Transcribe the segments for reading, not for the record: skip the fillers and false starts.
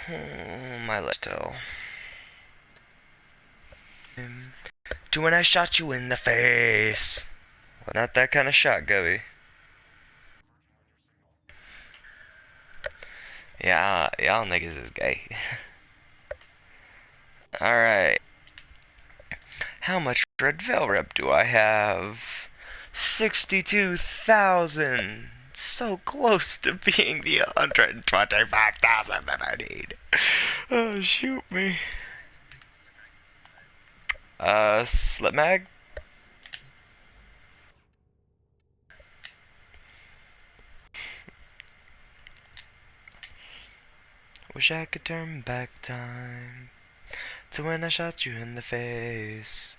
My left toe. To when I shot you in the face. Well, not that kind of shot, Gubby. Yeah, y'all niggas is gay. Alright. How much red velvet do I have? 62,000. So close to being the 125,000 that I need. Oh, shoot me. Slip mag? Wish I could turn back time to when I shot you in the face.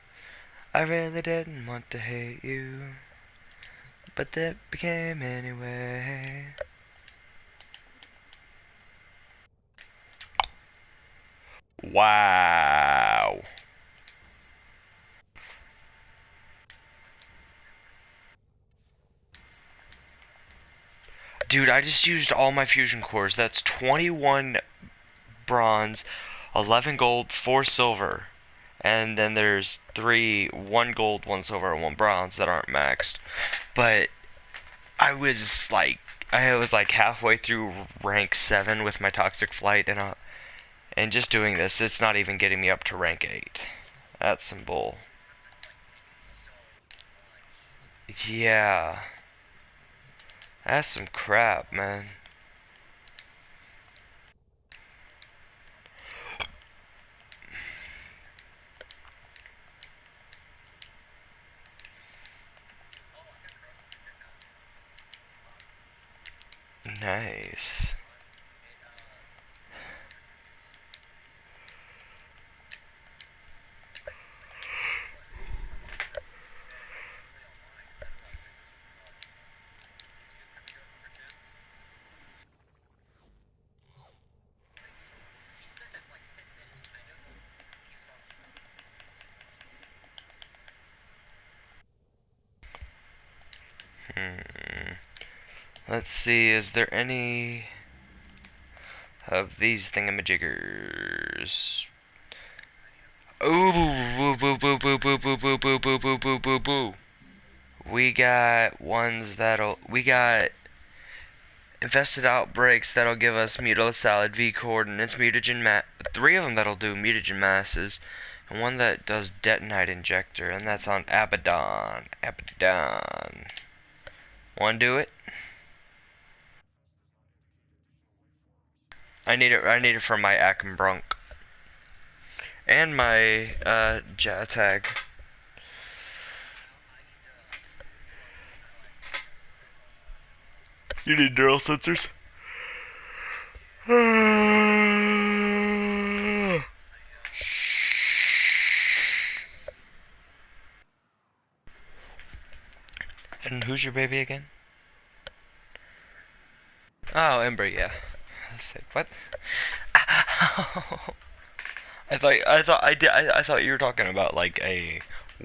I really didn't want to hate you, but that became anyway. Wow. Dude, I just used all my fusion cores. That's 21 bronze, 11 gold, 4 silver. And then there's 1 gold, 1 silver, and 1 bronze that aren't maxed. But I was like halfway through rank 7 with my toxic flight, and just doing this, it's not even getting me up to rank 8. That's some bull. Yeah. That's some crap, man. Nice. Let's see, is there any of these thingamajiggers? Ooh, boo, boo, boo, boo, boo, boo, boo, boo, boo, boo, boo, boo, boo. We got we got infested outbreaks that'll give us mutalicide, V coordinates, mutagen 3 of them that'll do mutagen masses, and 1 that does detonite injector, and that's on Abaddon. Abaddon. Wanna do it? I need it for my Akenbrunk. And my, Jatag. You need neural sensors? And who's your baby again? Oh, Ember, yeah. I was like, what? I thought you were talking about like a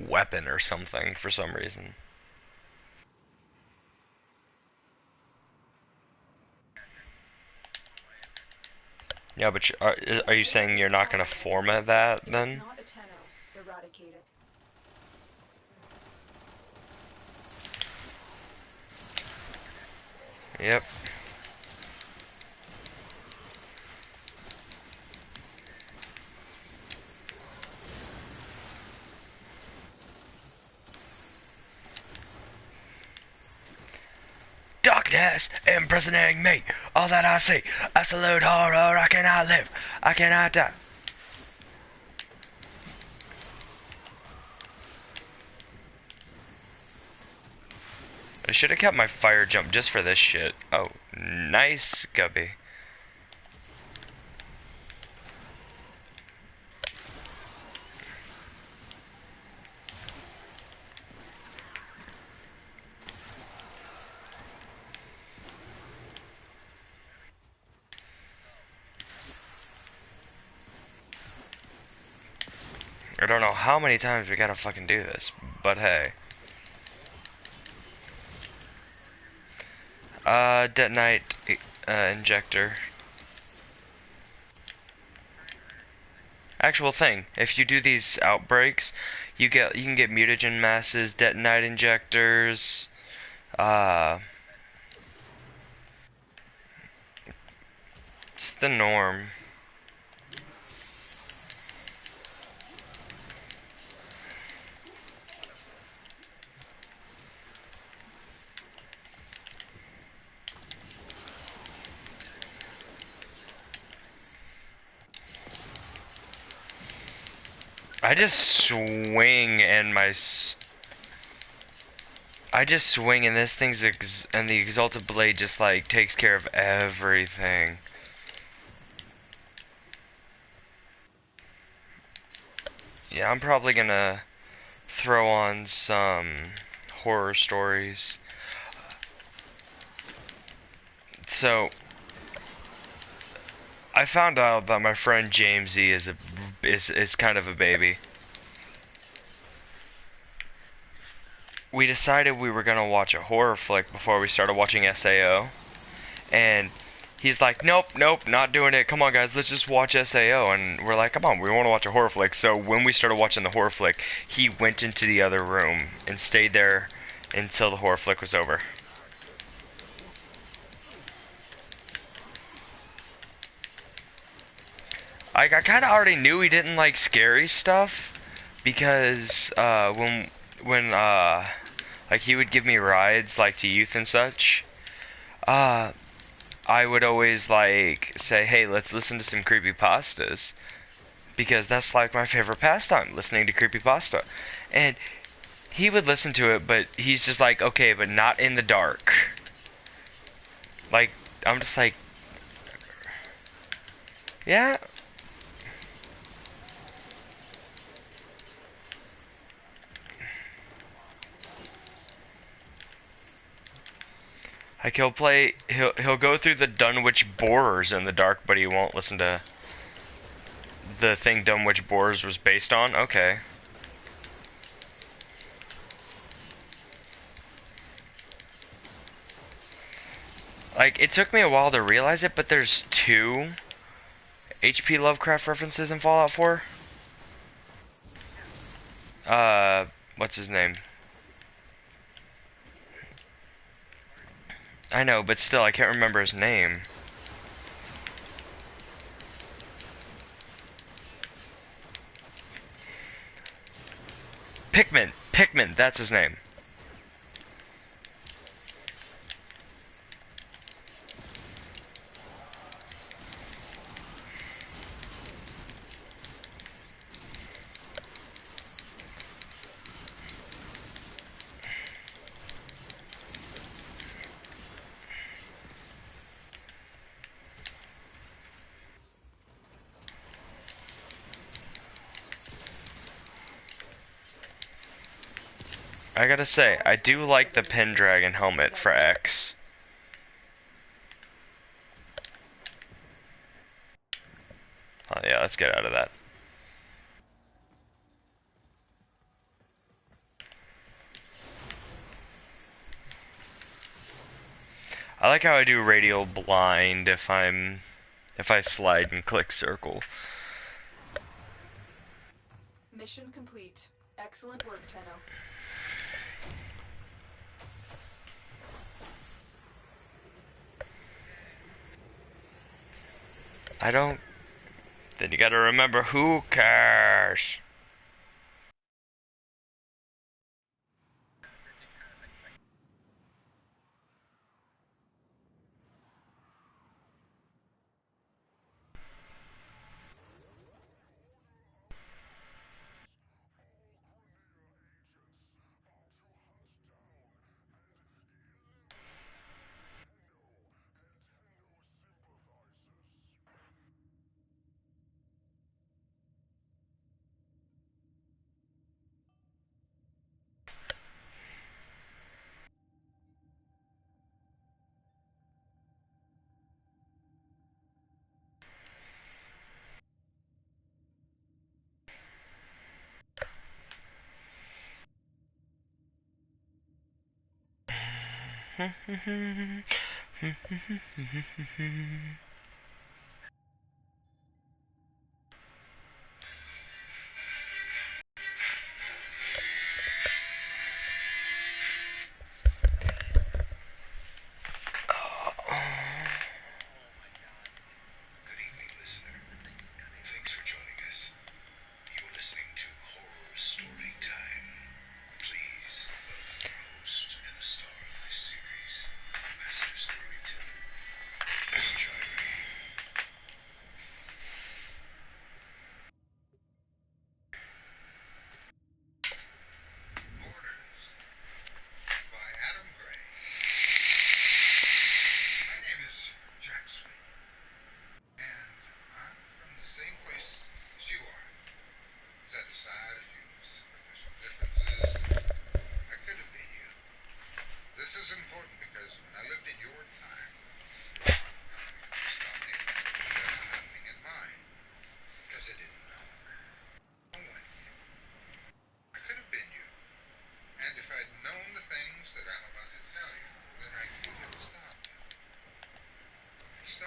weapon or something for some reason. Yeah, but are you saying you're not gonna format that then? Yep. Darkness imprisoning me. All that I see, absolute horror. I cannot live. I cannot die. I should have kept my fire jump just for this shit. Oh, nice, Gubby. I don't know how many times we gotta fucking do this, but hey. Detonite injector. Actual thing. If you do these outbreaks, you can get mutagen masses, detonite injectors. Uh, it's the norm. I just swing and I just swing and this thing's and the exalted blade just like takes care of everything. Yeah, I'm probably gonna throw on some horror stories. So, I found out that my friend Jamesy is kind of a baby. We decided we were gonna watch a horror flick before we started watching SAO, and he's like, "Nope, nope, not doing it. Come on, guys, let's just watch SAO." And we're like, "Come on, we want to watch a horror flick." So when we started watching the horror flick, he went into the other room and stayed there until the horror flick was over. I kind of already knew he didn't like scary stuff because when like he would give me rides like to youth and such, uh I would always like say, "Hey, let's listen to some creepypastas," because that's like my favorite pastime, listening to creepypasta. And he would listen to it, but he's just like, "Okay, but not in the dark." Like, I'm just like, yeah. Like he'll go through the Dunwich Borers in the dark, but he won't listen to the thing Dunwich Borers was based on. Okay. Like, it took me a while to realize it, but there's two H.P. Lovecraft references in Fallout 4. Uh, what's his name? I know, but still, I can't remember his name. Pickman, that's his name. I gotta say, I do like the Pendragon helmet for X. Oh yeah, let's get out of that. I like how I do radial blind if I slide and click circle. Mission complete. Excellent work, Tenno. I don't. Then you gotta remember, who cares?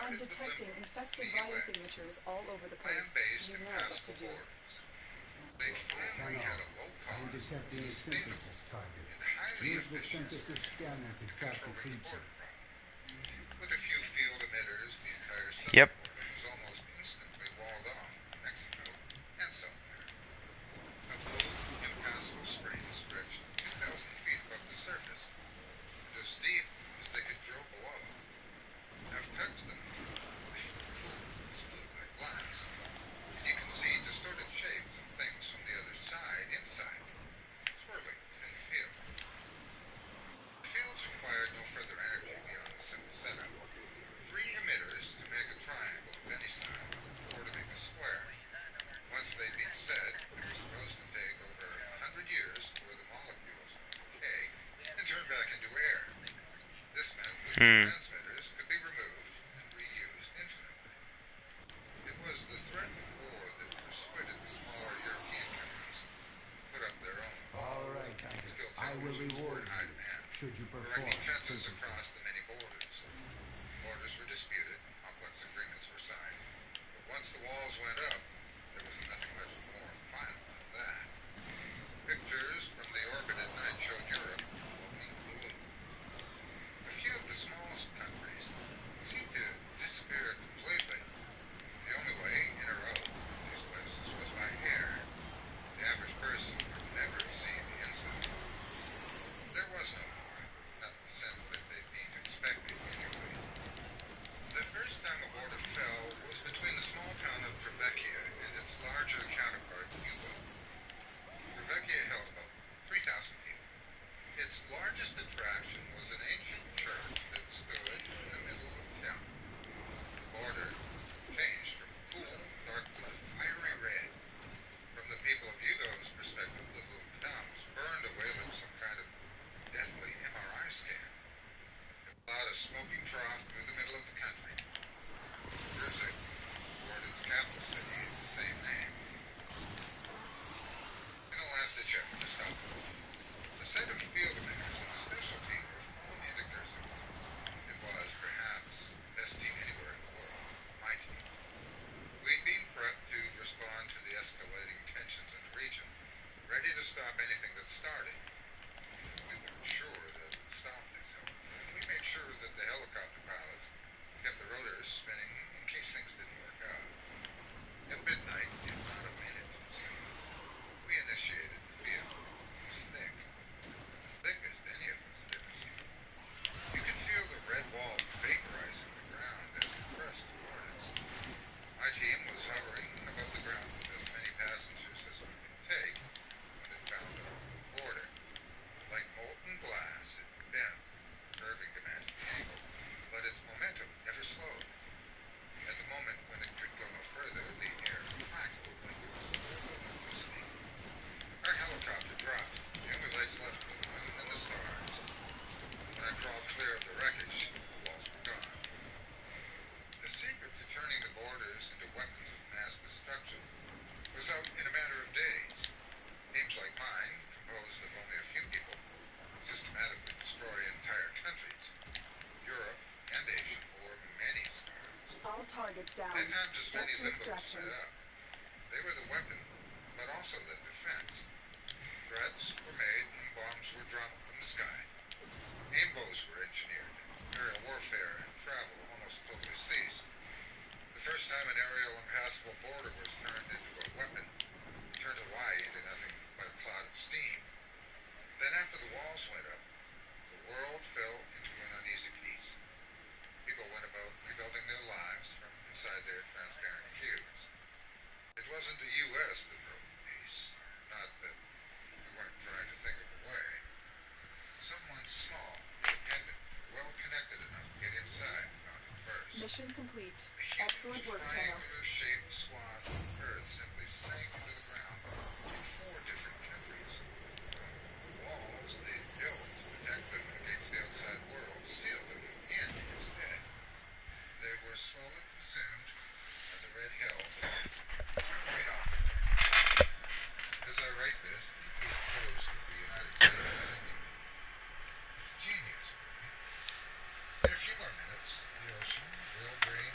I'm detecting infested biosignatures all over the place. Land-based You know what to impassable do. borders. They finally had a I'm low-cost, detecting a sustainable, synthesis target. and highly Use the efficient synthesis solution scanner to to track the controlling the creature. border problem. With a few field emitters, the entire Yep. southern border was almost instantly walled off from Mexico and South America. A blue, impassable string stretched 2,000 feet above the surface and as deep as they could drill below. I've touched them. Cool, smooth like glass, and you can see distorted shapes of things from the other side inside, swirling within the field. The fields required no further energy beyond the simple setup. 3 emitters to make a triangle of any side, 4 to make a square. Once they'd been set, it was supposed to take over 100 years for the molecules to decay and turn back into air. This meant that the transmitters could be removed and reused infinitely. It was the threat of war that persuaded the smaller European countries to put up their own. All right, Skilled I will technicians were reward in high you demand, should you perform erecting fences across synthesis. the many borders. Borders were disputed, complex agreements were signed, but once the walls went up, there was nothing much more final than that. Pictures from the orbit at night showed Europe floating blue. A few of the smallest countries seemed to disappear completely. The only way in or out of these places was by air. The average person would never see the inside. There was no more, not in the sense that they'd been expecting anyway. The first time a border fell was between the small town of Trevecchia and its larger counterpart, Cuba. Trevecchia held about 3,000 people. Its largest attraction was an ancient church that stood in the middle of town. The border changed from cool, dark blue to fiery red. From the people of Hugo's perspective, the blue town was burned away like some kind of deathly MRI scan. It plowed a smoking trough through the middle of the country. Jersey, toward its capital city of the same name. In a last-ditch effort to stop the war, a set of field emitters and a special team were flown into Jersey. It was, perhaps, the best team anywhere in the world, my team. We'd been prepped to respond to the escalating tensions in the region, ready to stop anything that started. We weren't sure that it would stop this, however, and we made sure that the helicopter pilots kept the rotors spinning in case things didn't work out. At midnight, in not a minute, we initiated the field. It was thick, the thickest any of us had ever seen. You could feel the red wall vaporizing the ground as it pressed toward us. My team was hovering above the ground with as many passengers as we could take when it found our blue border. Like molten glass, it bent, curving to match the angle, but its momentum never slowed. At the moment when it could go no further, the air crackled like it was full of electricity. Our helicopter dropped. The only lights left were the moon and the stars. When I crawled clear of the wreckage, the walls were gone. The secret to turning the borders into weapons of mass destruction was out in a matter of days. Teams like mine, composed of only a few people, systematically destroy entire countries. Europe and Asia bore many stars. All targets down. 10 times as Get many to limbos extraction. set up. They were the weapon, but also the defense. Threats were made and bombs were dropped from the sky. Aimbows were engineered, and aerial warfare and travel almost totally ceased. The first time an aerial impassable border was turned into a weapon, it turned Hawaii into nothing but a cloud of steam. Then after the walls went up, the world fell into an uneasy peace. People went about rebuilding their lives from inside their transparent cubes. It wasn't the U.S. that broke the peace, not that we weren't trying to think of a way. Someone small, independent, well-connected enough to get inside found it first. Mission complete. A huge Excellent work, Tenno. triangular-shaped swath of earth simply sank into the ground in 4 different countries. The walls they'd built to protect them against the outside world sealed them in instead. They were slowly consumed by the red hell that was going to be offered. As I write this, the east coast of the United States is sinking. Genius, really. In a few more minutes, the ocean will drain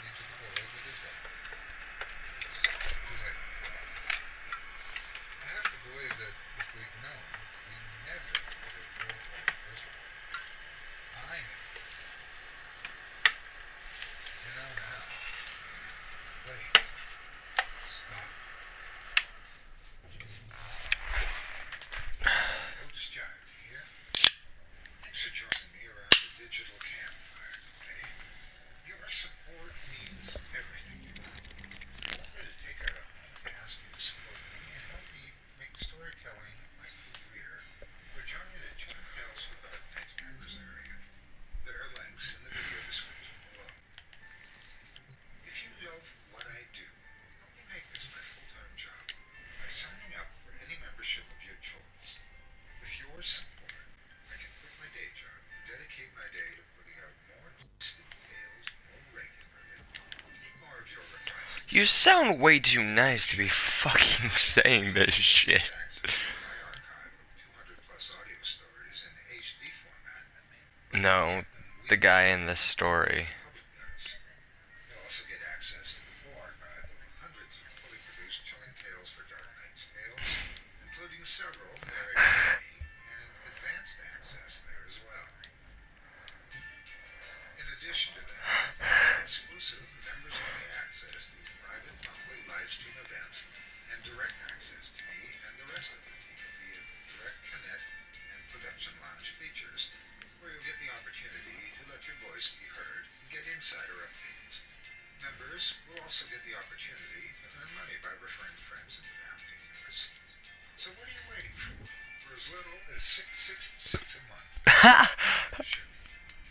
You sound way too nice to be fucking saying this shit. Access to my archive of 200 plus audio stories in HD format. No, the guy in the story. Public notes. You'll also get access to the full archive of hundreds of fully produced chilling tales for Dark Knight's Tales, including several narrated by me, and advanced access there as well. In addition to that, you get exclusive members-only access to private monthly live stream events and direct access to me and the rest of the team via direct connect and production lounge features, where you'll get the opportunity to let your voice be heard and get insider updates. Members will also get the opportunity to earn money by referring friends into Bounty Universe. So what are you waiting for? For as little as $6.66 a month, membership,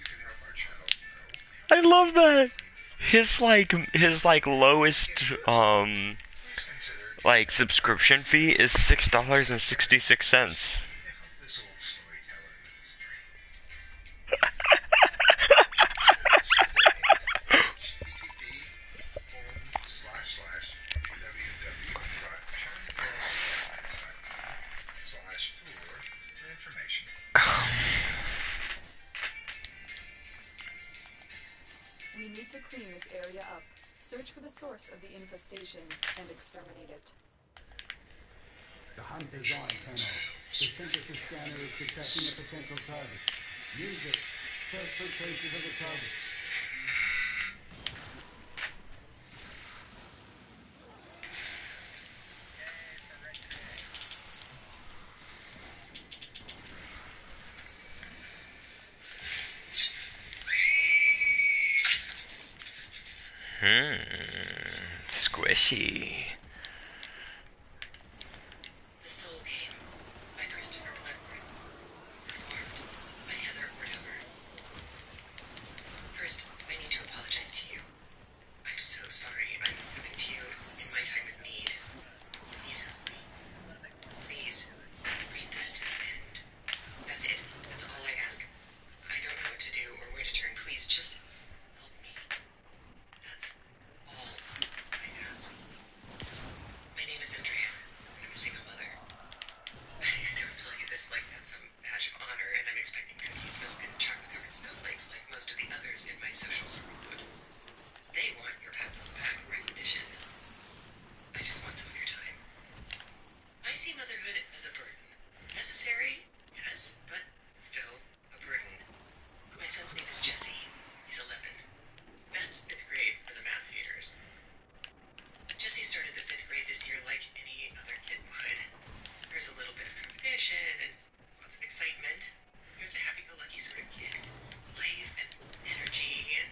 you can help our channel grow. I love that. His like lowest like subscription fee is $6.66. They help this old storyteller with his dream. http://www.channeltalesfordarknights.com/tour for information. We need to clean this area up. Search for the source of the infestation and exterminate it. The hunt is on, Tenno. The synthesis scanner is detecting a potential target. Use it. Search for traces of the target. Squishy. The Soul Game by Christopher Blackburn. Performed by Heather Ordover. First, I need to apologize to you. I'm so sorry I'm coming to you in my time of need. Please help me. Please, read this to the end. That's it. That's all I ask. I don't know what to do or where to turn. Please, just help me. That's all I ask. My name is Andrea, and I'm a single mother. I don't tell you this like that's some badge of honor, and I'm expecting cookies, milk, and chocolate-covered snowflakes like most of the others in my social circle would. They want your pats on the back and recognition. I just want some of your time. I see motherhood as a burden. Necessary, yes, but still a burden. My son's name is Jesse. He's 11. That's 5th grade for the math haters. Jesse started the 5th grade this year like any other kid would. There's a little bit of competition and lots of excitement. He was a happy-go-lucky sort of kid. Life and energy, and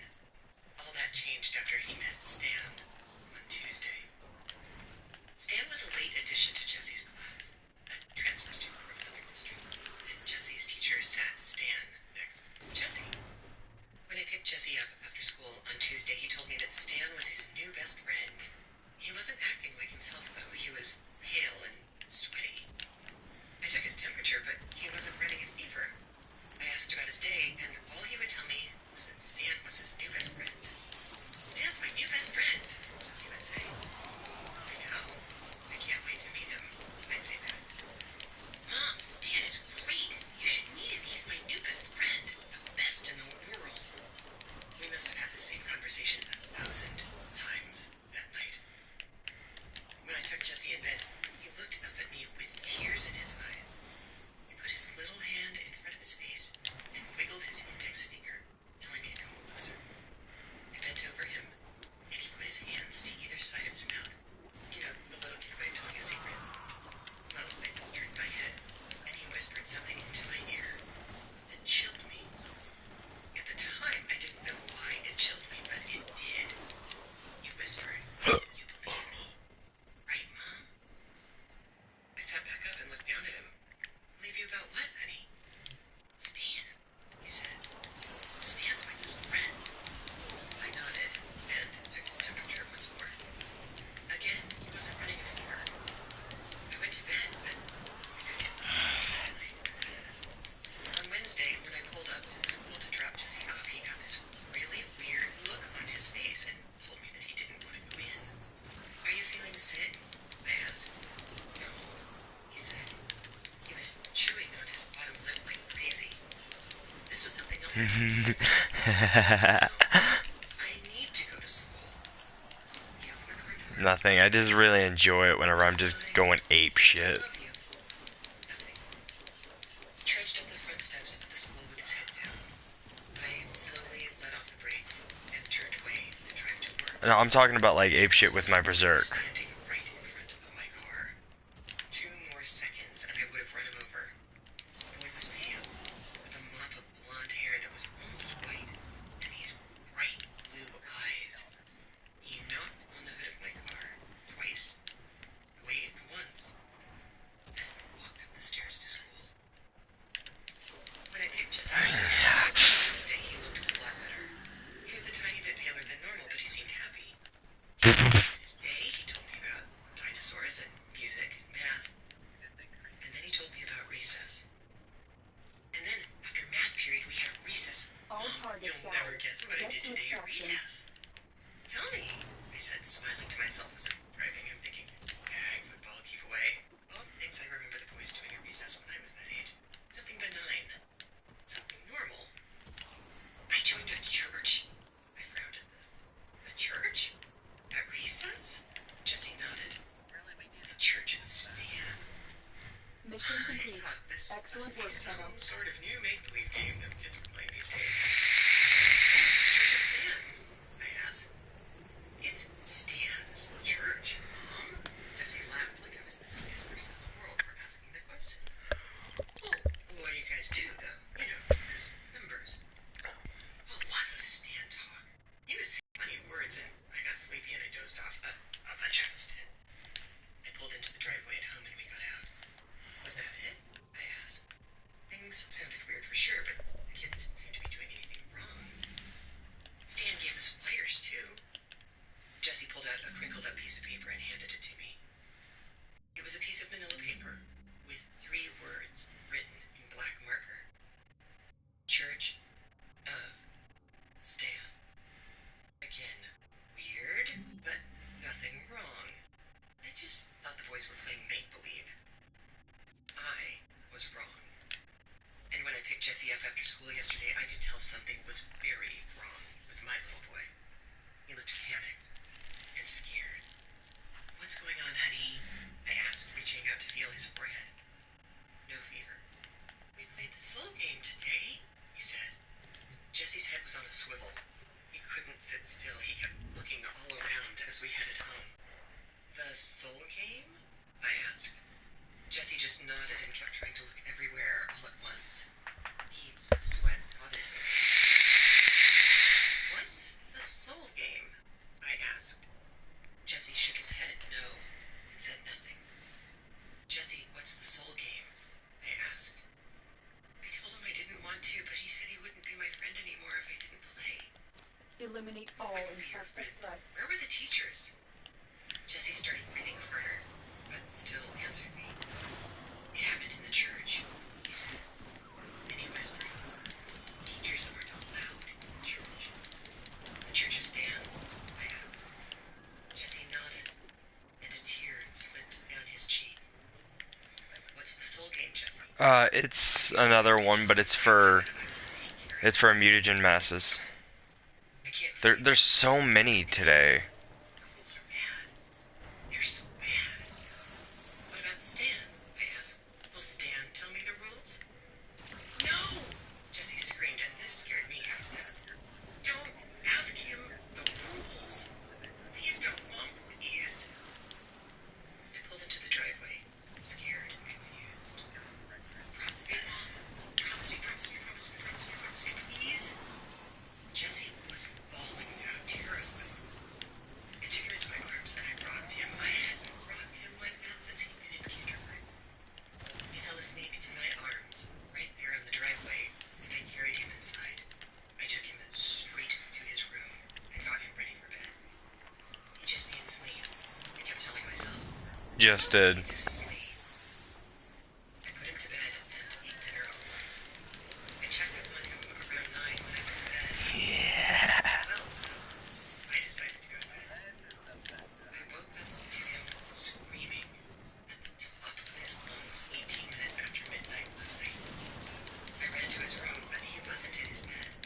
all that changed after he met Stan on Tuesday. Stan was a late addition to Jesse's class, a transfer student from another district, and Jesse's teacher sat Stan next to Jesse. When I picked Jesse up after school on Tuesday, he told me that Stan was his new best friend. He wasn't acting like himself, though. He was pale and sweaty. I took his temperature, but he wasn't running a fever. I asked about his day, and all he would tell me was that Stan was his new best friend. Stan's my new best I need to go to school. You open the car door. Nothing. I just really enjoy it whenever I'm just going ape shit. I love you. Nothing. He trudged up the front steps of the school with his head down. I slowly let off the brake and turned away to drive to work. No, I'm talking about like ape shit with my berserk. Standing right in front of my car. 2 more seconds and I would have run him over. The boy was pale, with a mop of blonde hair that was almost white, and these bright blue eyes. He knocked on the hood of my car twice, waved once, and walked up the stairs to school. When I picked Jesse up Wednesday, he looked a lot better. He was a tiny bit paler than normal, but he seemed happy. His day, he told me about dinosaurs and music and math. And then he told me about recess. And then, after math period, we had recess. All targets You'll down. never guess what I Get did to today at extraction. recess. Tell me, I said, smiling to myself as I'm driving and thinking, football, keep away. All the things I remember the boys doing at recess when I was that age. Something benign. Something normal. I joined a church. I frowned at this. A church? At recess? Jesse nodded. The Church of Stan. Mission I complete. thought this Excellent must be work, Tenno. some sort of new make-believe game that kids are playing these days. Church of Stan? I asked. It's Stan's church, Mom. Jesse laughed like I was the silliest person in the world for asking the question. Oh, what do you guys do, though? You know, as members. Oh, lots of Stan talk. He was saying funny words, and I got sleepy and I dozed off. A bunch of us did. I pulled into the driveway at home and we got out. Was that it? I asked. Things sounded weird for sure, but the kids didn't seem to be doing anything wrong. Stan gave us flyers, too. Jesse pulled out a crinkled up piece of paper and handed it to me. It was a piece of manila paper with 3 words written in black marker. Church of Stan. Again, weird, but nothing wrong. I just thought the boys were playing make-believe. I was wrong. And when I picked Jesse up after school yesterday, I could tell something was very wrong with my little boy. He looked panicked and scared. What's going on, honey? I asked, reaching out to feel his forehead. No fever. We played the soul game today, he said. Jesse's head was on a swivel. He couldn't sit still. He kept looking all around as we headed home. The soul game? I asked. Jesse just nodded and kept trying to look everywhere all at once. Beads of sweat dotted his cheeks. What's the soul game? I asked. Jesse shook his head no and said nothing. Jesse, what's the soul game? I asked. I told him I didn't want to, but he said he wouldn't be my friend anymore if I didn't play. Eliminate all infested threats. Where were the teachers? Jesse started breathing harder, but still answered me. It happened in the church, he said. And he whispered, teachers aren't allowed in the church. The Church of Stan? I asked. Jesse nodded, and a tear slipped down his cheek. What's the soul game, Jesse? It's another one, but it's for mutagen masses. I can't tell you. There's so many today. The rules are bad. They're so bad. What about Stan? I asked. Will Stan tell me the rules? No! Jesse screamed, and this scared me half to death. Don't ask him the rules. Please don't, Mom, please. I pulled into the driveway, scared and confused. Promise me, Mom. Promise me, promise me, promise me, promise me, promise me, please. Jesse was bawling now, terrified. I took him into my arms and I rocked him. I hadn't rocked him like that since he'd been in kindergarten. He fell asleep in my arms, right there on the driveway, and I carried him inside. I took him straight to his room and got him ready for bed. He just needs sleep, I kept telling myself. Just did. To sleep. I put him to bed and ate dinner all night. I checked up on him around 9 when I went to bed. Well, so I decided to go to bed. I woke up to him screaming at the top of his lungs 18 minutes after midnight last night. I ran to his room, but he wasn't in his bed.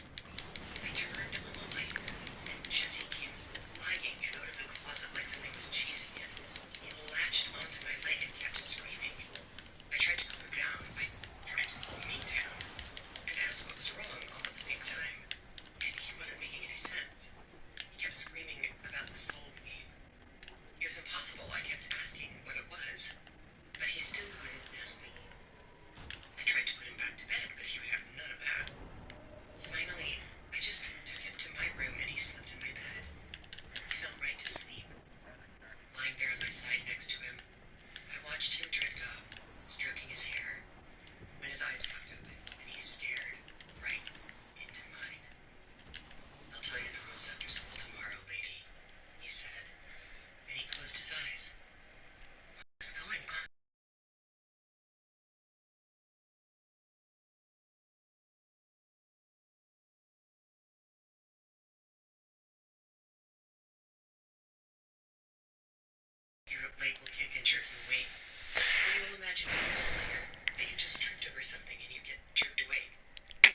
leg will kick and jerk you awake. Or you will imagine a failure that you just tripped over something and you get jerked awake.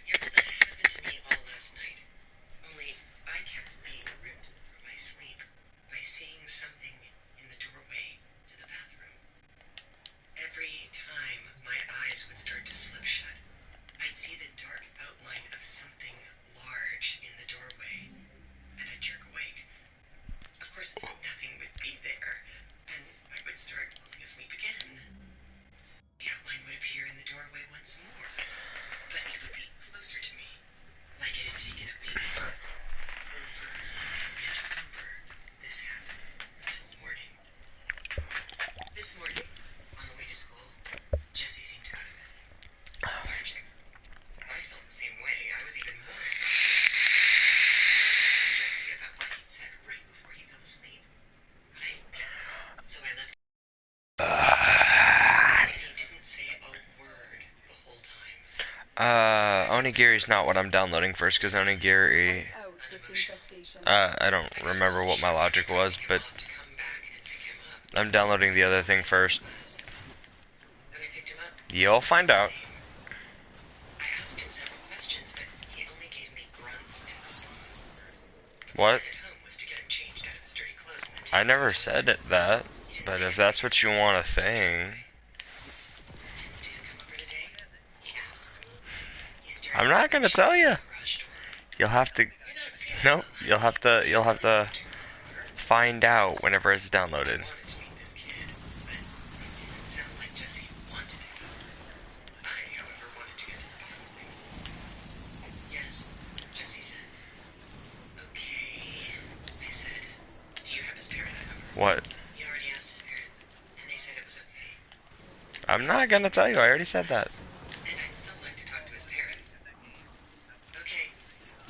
Yeah, well, that happened to me all last night. Only I kept being ripped from my sleep by seeing something in the doorway to the bathroom. Every time my eyes would start to slip shut, I'd see the dark outline of something large in the doorway, and I'd jerk awake. Of course, nothing would be there, and I would start falling asleep again. The outline would appear in the doorway once more, but it would be closer to me, like it had taken a baby step. Over and over, this happened until morning. This morning, on the way to school, Jessie seemed out of it, lethargic. I felt the same way. I was even more exhausted. I asked Jessie about what he'd said right before he fell asleep, but I didn't get it, so I left. And he didn't say a word the whole time. Onigiri's not what I'm downloading first, because onigiri, Out this infestation. I don't remember what my logic was, but To come back and pick him up. I'm downloading the other thing first. When I picked him up, You'll find out. I asked him several questions, but he only gave me grunts in response. What? At home was to get him changed out of his dirty clothes and then I never said that, but if that's what you want to think. Can Stan come over today? He asked. He stared I'm not gonna tell you. at the garage door. You'll have to. You're not feeling Nope. You'll have to find out whenever it's downloaded. I wanted to meet this kid, but it didn't sound like Jessie wanted to. I, however, wanted to get to the bottom of things. Yes, Jessie said. Okay, I said. Do you have his parents' number? What? He already asked his parents, and they said it was okay. I'm not gonna tell you. I already said that. And I'd still like to talk to his parents. Okay.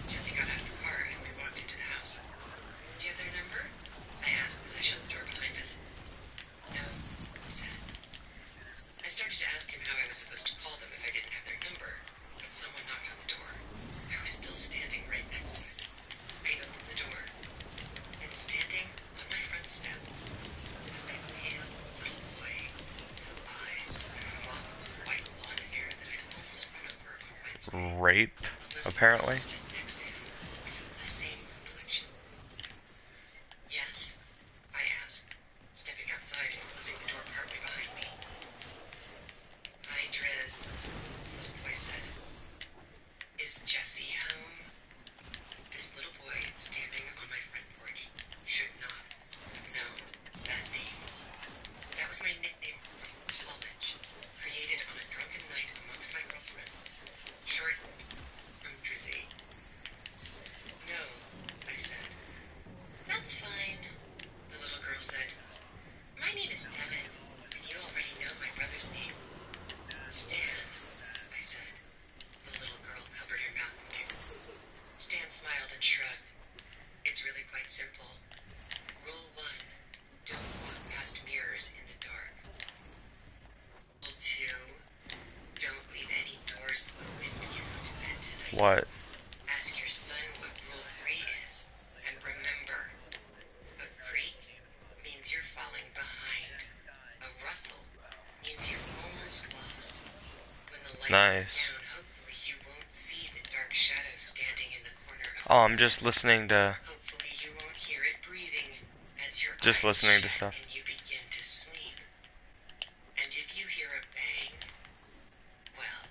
Jessie got out of the car and we walked into the house. Do you have their number? I asked as I shut the door behind us. No, he said. I started to ask him how I was supposed to call them if I didn't have their number, but someone knocked on the door. I was still standing right next to it. I opened the door, and standing on my front step was that pale little boy with eyes and a mop of white blonde hair that I'd almost run over on Wednesday. Rape, A little apparently. girl stood next to him with the same complexion. Yes? I asked, stepping outside and closing the door partly behind me. Hi, Driz, the little boy said. Is Jessie home? This little boy standing on my front porch should not have known that name. That was my nickname from college, created on a drunken night amongst my girlfriends. Short from Drizzy. No, I said. That's fine, the little girl said. My name is Devin, and you already know my brother's name. Stan, I said. The little girl covered her mouth and giggled. Stan smiled and shrugged. It's really quite simple. Rule 1, don't walk past mirrors in the dark. Rule 2, don't leave any doors open when you go to bed tonight. What? Ask your son what Rule 3 is, and remember, a creak means you're falling behind. A rustle means you're almost lost. When the lights Nice. go down, hopefully you won't see the dark shadow standing in the corner of Oh, I'm just listening to. Hopefully you won't hear it breathing as your Just eyes listening to shut stuff. and you begin to sleep. And if you hear a bang, well,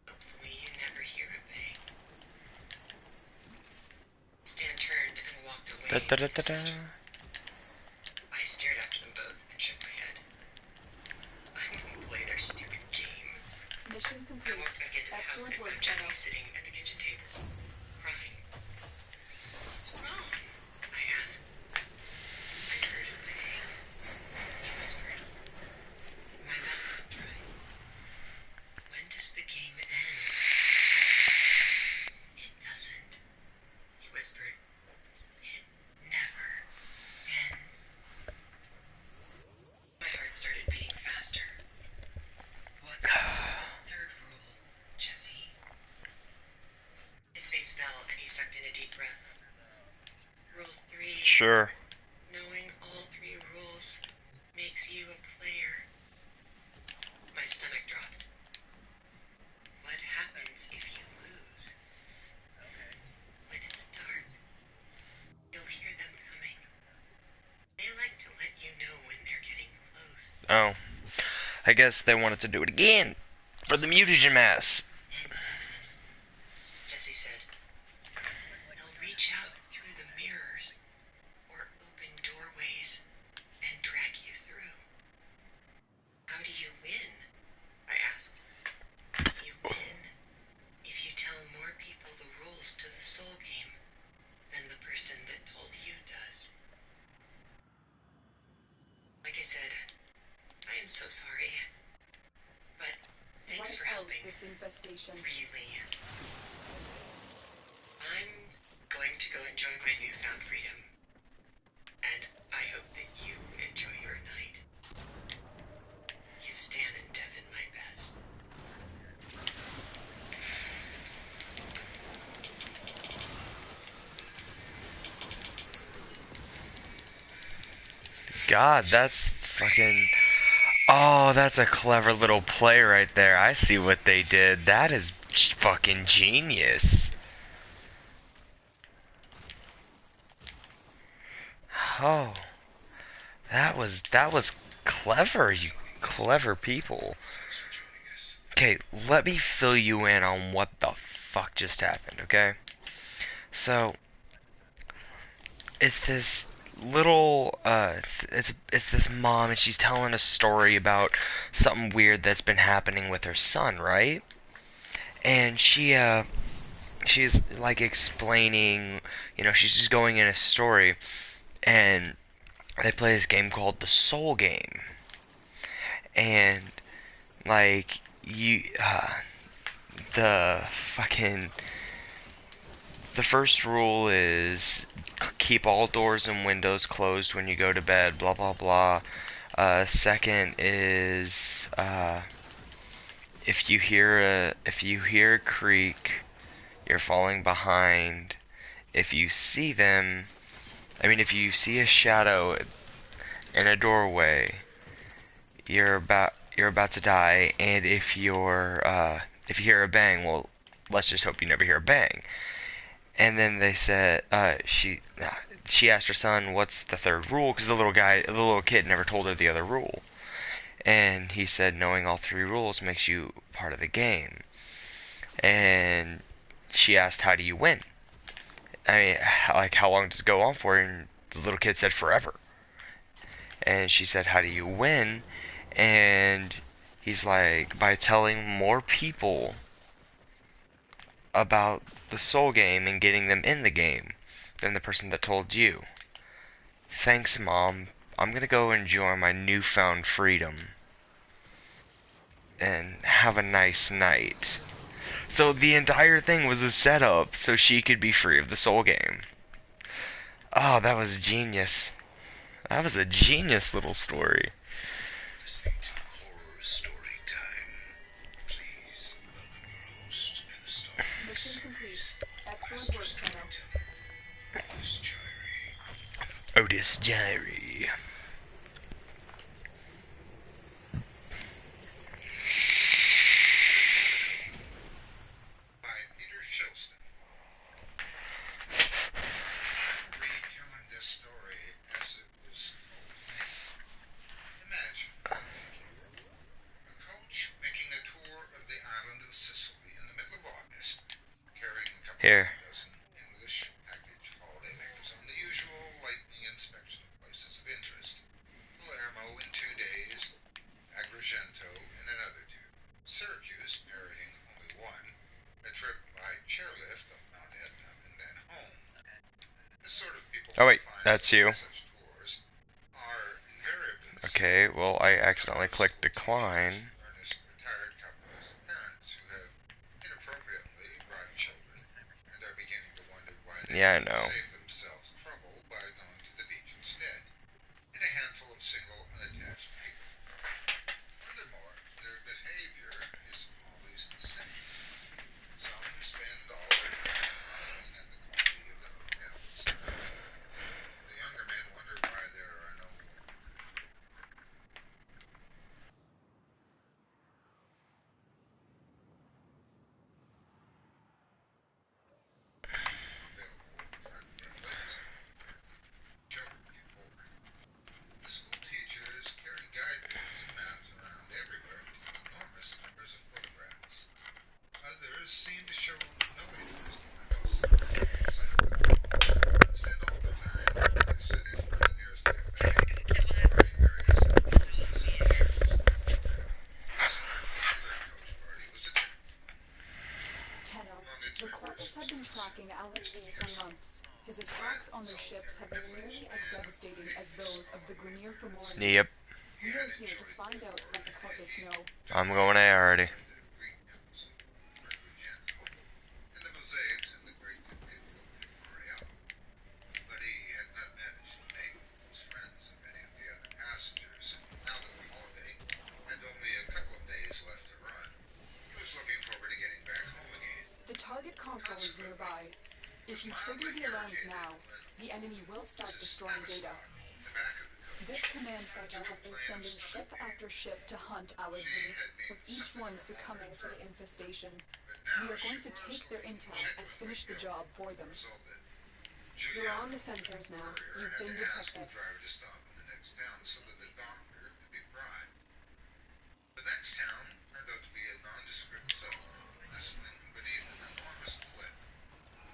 hopefully you never hear a bang. Stan turned and walked away. Da, da, da, with da, his da. sister. I stared after them both and shook my head. I wouldn't play their stupid game. Mission I complete. walked back into the house Excellent and work, found Jessie Shadow. sitting at the kitchen table, crying. What's wrong? I asked. I heard a bang, he whispered. My mouth went dry. When does the game end? It doesn't, he whispered. It never ends. My heart started beating faster. What's the third rule, Jessie? His face fell and he sucked in a deep breath. Rule 3. Sure. Knowing all 3 rules Oh, I guess they wanted to do it again for the mutagen mass. And Jesse said, they'll reach out through the mirrors or open doorways and drag you through. How do you win? I asked. You win if you tell more people the rules to the soul game than the person that told you does. Like I said, I am so sorry. But thanks for Wipe out helping. this infestation. Really. I'm going to go enjoy my newfound freedom. And I hope that you enjoy your night. Give Stan and Devin my best. God, that's fucking... Oh, that's a clever little play right there. I see what they did. That is fucking genius. Oh, that was clever, you clever people. Thanks for joining us. Okay, let me fill you in on what the fuck just happened, okay? So, it's this little it's this mom, and she's telling a story about something weird that's been happening with her son, right? And she's like explaining, she's just going in a story, and they play this game called the Soul Game. And like the fucking the first rule is keep all doors and windows closed when you go to bed, blah blah blah. Second is if you hear a creak, you're falling behind. If you see them, if you see a shadow in a doorway, you're about to die. And if you hear a bang, well, let's just hope you never hear a bang. And then they said she asked her son, "What's the third rule?" Because the little kid, never told her the other rule. And he said, "Knowing all three rules makes you part of the game." And she asked, "How do you win?" How long does it go on for? And the little kid said, "Forever." And she said, "How do you win?" And he's like, "By telling more people about the soul game and getting them in the game than the person that told you." Thanks, Mom. I'm gonna go enjoy my newfound freedom. And have a nice night. So the entire thing was a setup so she could be free of the soul game. Oh, that was genius. That was a genius little story. Listening to Horror Story Time. Please welcome your host and the star of this Mission complete. series, Excellent work, Tenno. Otis Gyri. Otis Gyri. By Peter Shilston. Retelling this story as it was told to me. Imagine, if you will, a coach making a tour of the island of Sicily in the middle of August, carrying a couple Here. of dozen English package holidaymakers on the usual lightning inspection of places of interest. Palermo in 2 days, Agrigento in another 2, Syracuse meriting only 1, a trip by chairlift up Mount Etna, and then home. The sort of people Oh wait, one finds that's you. on such tours are invariably the Okay, same. well, I accidentally clicked decline. Earnest retired capitalist parents who have inappropriately brought children and are beginning to wonder why they Yeah, I didn't know. save themselves trouble by going to the beach instead, and a handful of single unattached people. Furthermore, their behavior is always the same. Some spend all their time marveling at the quality of the hotels. The younger men wonder why there are no available private railways. Children get bored. The school teachers care on their ships have been nearly as devastating as those of the Grenier Yep. Fomorians. We are here to find out what the Corpus know. I'm going A already. the Greek Council, Perugento, and the mosaics in the great cathedral of Memorial. But he had not managed to make close friends of any of the other passengers, and now that the holiday had only a couple of days left to run, he was looking forward to getting back home again. The target console is nearby. If you trigger the alarms now, the enemy will start destroying data. In the back of the coach, This command center has been sending ship after ship to hunt our V, with each one succumbing to the infestation. We are going to take their intel and finish the job for them. resulted. You're on the sensors now. You've been Asked the detected. driver to stop in the next town so that the doctor could be bribed. The next town turned out to be a nondescript settlement nestling beneath an enormous cliff.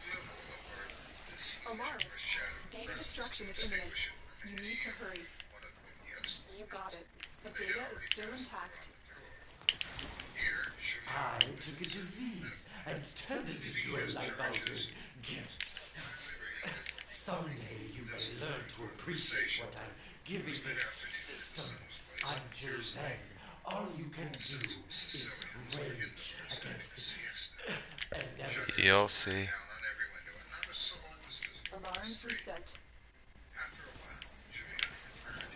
Doable aboard this huge Alarms. overshadowed Data presence destruction is to imminent. distinguish it from You any need to hurry. one of Vignetta's You got it. The they data had is already still tested intact. around the pillow. Here, I took a disease and turned it into a life-altering gift. Someday you may learn to appreciate what I'm giving this system. Until then, all you can do is rage against the inevitable. You'll see. down on every window, and not a soul was visible. Alarms reset. After a while, Julian returned.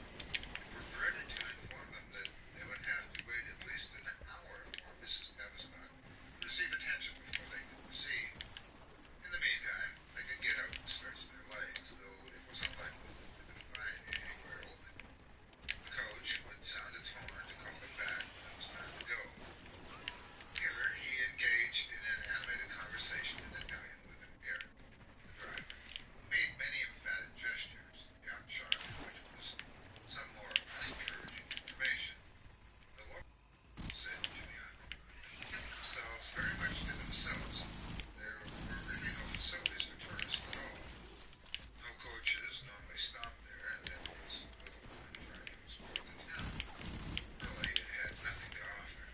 Regretted to inform them that they would have to wait at least an hour for Mrs. Tavistock to receive attention before they could proceed. In the meantime, they could get out and stretch their legs, though it was unlikely that they could find anywhere open. The coach would sound its horn to call them back when it was time to go. Here, he engaged in an animated conversation in Italian with Amir, the driver. He made many emphatic gestures, the upshot of which was some more unencouraging information. The locals, said Giuliano, kept themselves very much to themselves. There were really no facilities for tourists at all. No coaches normally stopped there, and there was little point trying to explore the town. Really, it had nothing to offer.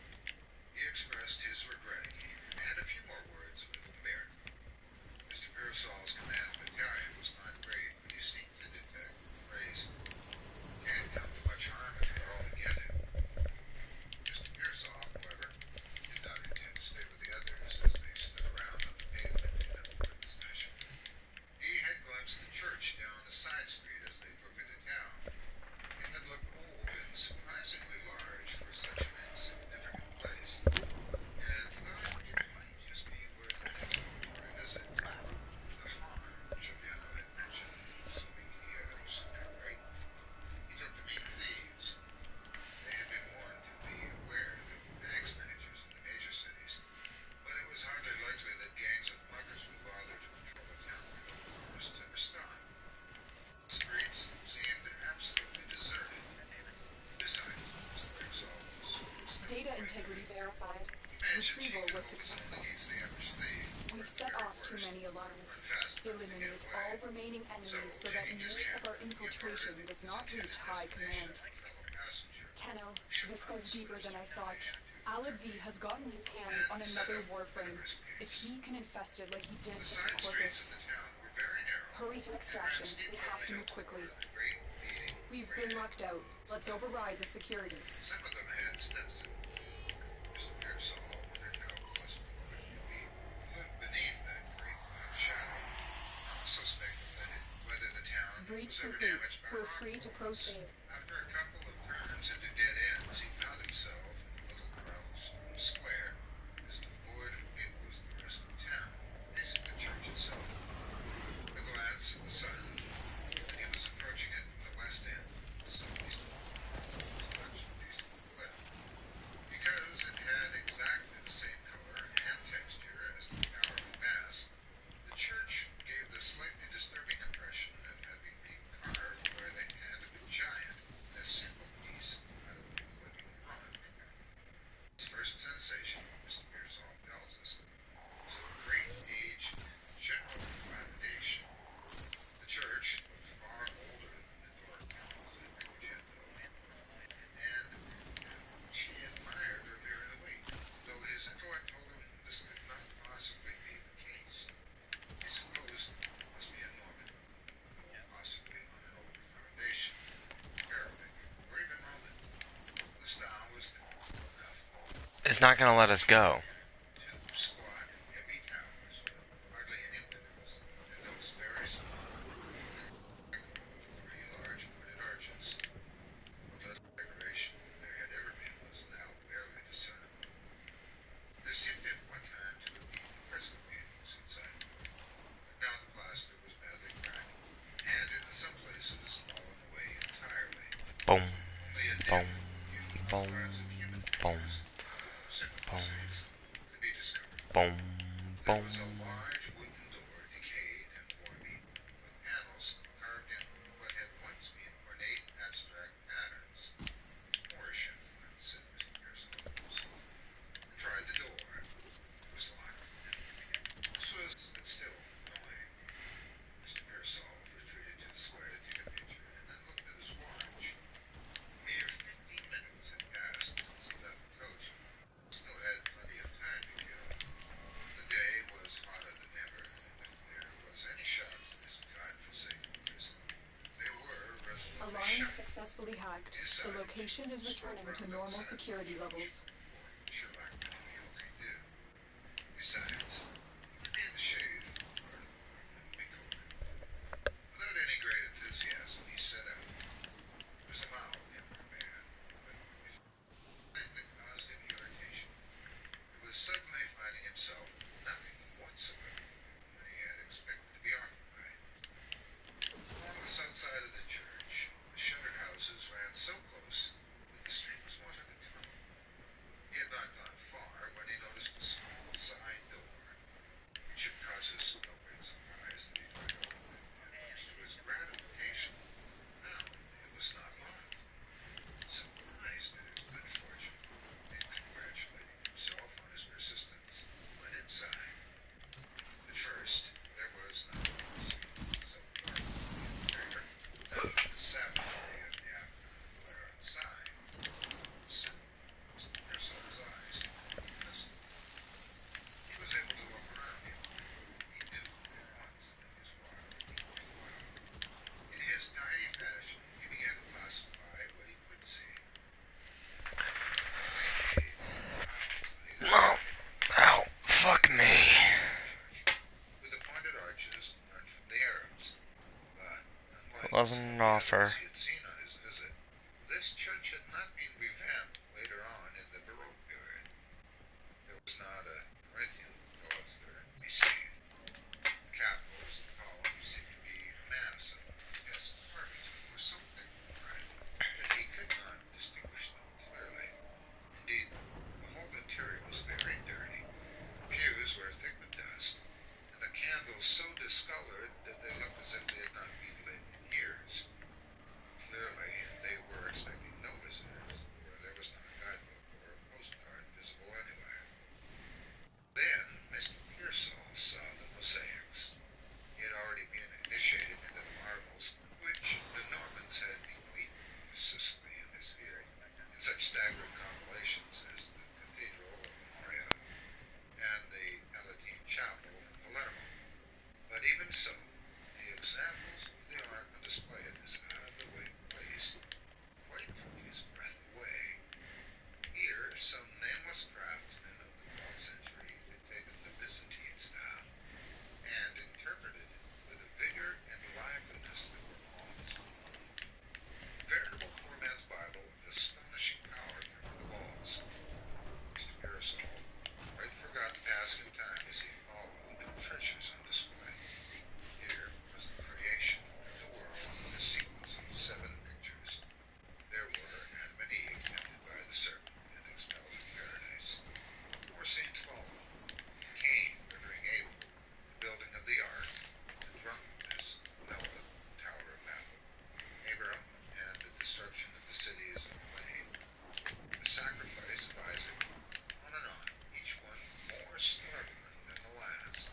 He expressed his regret and had a few more words with Amir. Mr. Pearsall's command of Italian was not great, but he seemed to detect the phrase. Can't come to much harm if you're all together. Mr. Pearsall, however, did not intend to stay with the others as they stood around on the pavement in a for discussion. He had glimpsed the church down a side street as they drove into town. It had looked old and surprisingly large for such an insignificant place, and thought it might just be worth a revisit. The harm Giuliano had mentioned, assuming he had understood right, he took to mean thieves. They had been warned to be aware of bank snatchers in the major cities, but it was hardly likely that gangs of muggers would bother to patrol a town where no tourists ever stopped. The streets seemed absolutely deserted. Besides, Mr. Pearsall was Data integrity verified. Retrieval was successful. against the average thief. We've set off too many alarms. Eliminate all remaining enemies so that news of our infiltration does not reach high command. Fellow passenger. Tenno, this goes deeper than I thought. Alad V has gotten his hands on another Warframe. If he can infest it like he did with the Side streets Corpus. of the town were very narrow. Hurry to extraction. We have to move quickly. The great meeting. We've been locked out. Let's override the security. Some of them had steps in. Mr. Pearsall wondered how close one could be lived beneath that great black shadow. Also speculated whether the town Breach was ever complete. damaged by We're rock. free to proceed. After a couple of turns into dead ends, he found himself in a little gravel-strewn square, as devoid of people as the rest of town, facing the church itself. A glance at the sun, and he was approaching it from the west end, southeast of the much east of the cliff. Because it had exactly the same color and texture as the towering mass, the church gave the slightly disturbing impression of having been carved by the hand of a giant in a single piece out of the living is not gonna let us go. Two squat, heavy towers with hardly any windows, and those very small, with three large pointed arches. What little decoration there had ever been was now barely discernible. There seemed at one time to have been fresco paintings inside the building, but now the plaster was badly cracked, and in some places fallen away entirely. Boom, Only a boom, dim few boom, outlines of human boom, figures, simple boom, mosaics, could be discovered. boom, There boom. was a large wooden door, decayed and wormy, with panels carved in what had once been ornate abstract patterns. More shiftless, said Mr. Pearsall to himself, and tried the door. It was locked. This was, but still, annoying. Mr. Pearsall retreated to the square to take a picture, and then looked at his watch. A mere 15 minutes had passed since he left the coach. Still had plenty of time to kill. The day was hotter than ever, and if there was any shot to this godforsaken place, they were resolutely Alarm shut. successfully hacked. The location is returning to normal security levels. Sherlock had anything else to do. Besides, he could be in the shade for part of the while and be cold. Without any great enthusiasm, he set out. He was a mild-tempered man, but the thing that caused him irritation, it was suddenly finding himself nothing whatsoever when he had expected to be occupied. Along the south side of the church, the shuttered houses ran so close that the street was more like a tunnel. He had not gone far when he noticed a small side door. It should cause us no great surprise that he tried to open it, and much to his gratification, found it was not locked. Surprised at his good fortune, and congratulating himself on his persistence, he went inside. At first, there was nothing to see, so dark was the interior, the savagery of the afternoon glare outside. Soon, Mr. Pearsall's eyes took an instant. He was able to look around him. He knew at once that his walk would be worthwhile. In his tidy fashion, he began to classify what he could see. No. Ow. Fuck me. With the pointed arches learned from the Arabs. But, unlike It wasn't an offer. he had seen on his visit, this church had not been revamped later on in the Baroque period. There was not a Corinthian cloister to be seen. The capitals and columns seemed to be a mass of grotesque carvings, but were so dignified that he could not distinguish them clearly. Indeed, the whole interior was very dirty. The pews were thick with dust, and the candles so discolored that they looked as if they had not been lit in years. Clearly, they were expecting no visitors, for there was not a guidebook or a postcard visible anywhere. Then Mr. Pearsall saw the mosaics. He had already been initiated into the marvels which the Normans had bequeathed to Sicily in this period, in such staggering compilations as the Cathedral of Memorial and the Palatine Chapel in Palermo. But even so, the examples of the art on display at this out-of-the-way place quite took his breath away. Here, some nameless craftsman of the 12th century had taken the Byzantine style and interpreted it with a vigor and liveliness that were all his own. A veritable poor man's Bible of astonishing power covered the walls. Mr. Pearsall quite forgot the passing time as he followed the treasures on display. Here was the creation of the world in a sequence of 7 pictures. There were Adam and Eve tempted by the serpent and expelled from paradise. 4 scenes followed. Cain murdering Abel, the building of the ark, the drunkenness, Noah, the Tower of Babel, Abraham, and the destruction of the cities of the plain, the sacrifice of Isaac, on and on, each one more startling than the last.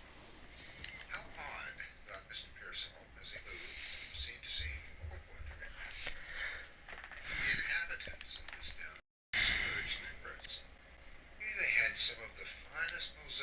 How odd, thought Mr. Pearsall as he moved from scene to scene, full of wonder and admiration. The inhabitants of this town scourged their bricks. Here they had some of the finest mosaics